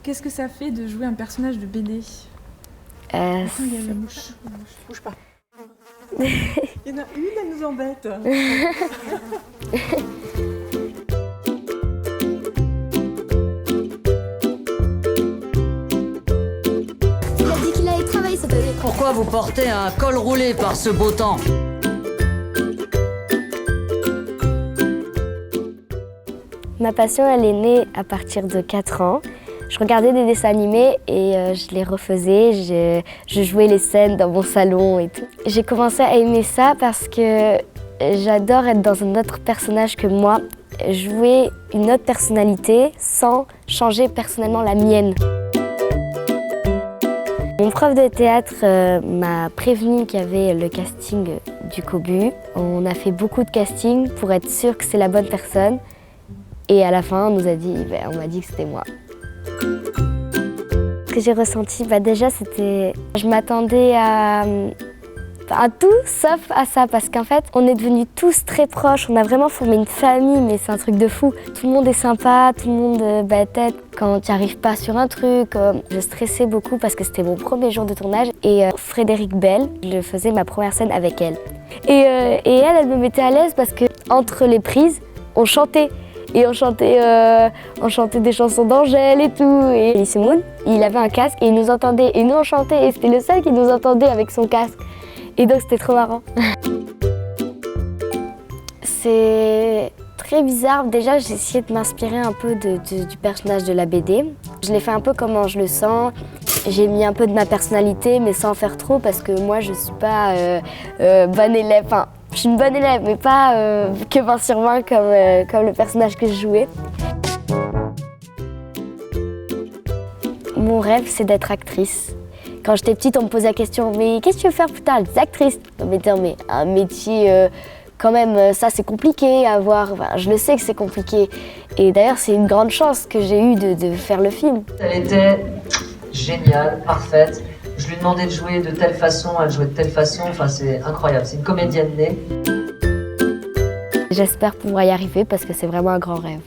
Qu'est-ce que ça fait de jouer un personnage de BD? Attends, il y a la mouche. Bouge pas. Il y en a une, elle nous embête. Il a dit qu'il allait travailler cette année. Pourquoi vous portez un col roulé par ce beau temps? Ma passion, elle est née à partir de 4 ans. Je regardais des dessins animés et je les refaisais. Je jouais les scènes dans mon salon et tout. J'ai commencé à aimer ça parce que j'adore être dans un autre personnage que moi. Jouer une autre personnalité sans changer personnellement la mienne. Mon prof de théâtre m'a prévenu qu'il y avait le casting du Cobu. On a fait beaucoup de castings pour être sûr que c'est la bonne personne. Et à la fin, on m'a dit que c'était moi. Ce que j'ai ressenti, déjà, c'était... Je m'attendais à tout sauf à ça, parce qu'en fait, on est devenus tous très proches. On a vraiment formé une famille, mais c'est un truc de fou. Tout le monde est sympa, tout le monde peut-être quand tu n'y arrives pas sur un truc. Je stressais beaucoup parce que c'était mon premier jour de tournage. Et Frédéric Bell, je faisais ma première scène avec elle. Et elle me mettait à l'aise parce que entre les prises, on chantait. Et on chantait des chansons d'Angèle et tout. Et Elise Moon, il avait un casque et il nous entendait. Et nous, on chantait. Et c'était le seul qui nous entendait avec son casque. Et donc, c'était trop marrant. C'est très bizarre. Déjà, j'ai essayé de m'inspirer un peu du personnage de la BD. Je l'ai fait un peu comment je le sens. J'ai mis un peu de ma personnalité, mais sans faire trop, parce que moi, je suis pas bonne élève. Enfin, je suis une bonne élève, mais pas que 20 sur 20 comme le personnage que je jouais. Mon rêve, c'est d'être actrice. Quand j'étais petite, on me posait la question « Mais qu'est-ce que tu veux faire plus tard ?» Des actrices. Mais un métier, quand même, ça c'est compliqué à avoir. Enfin, je le sais que c'est compliqué. Et d'ailleurs, c'est une grande chance que j'ai eue de faire le film. Elle était géniale, parfaite. Je lui demandais de jouer de telle façon, elle jouait de telle façon. Enfin, c'est incroyable. C'est une comédienne née. J'espère pouvoir y arriver parce que c'est vraiment un grand rêve.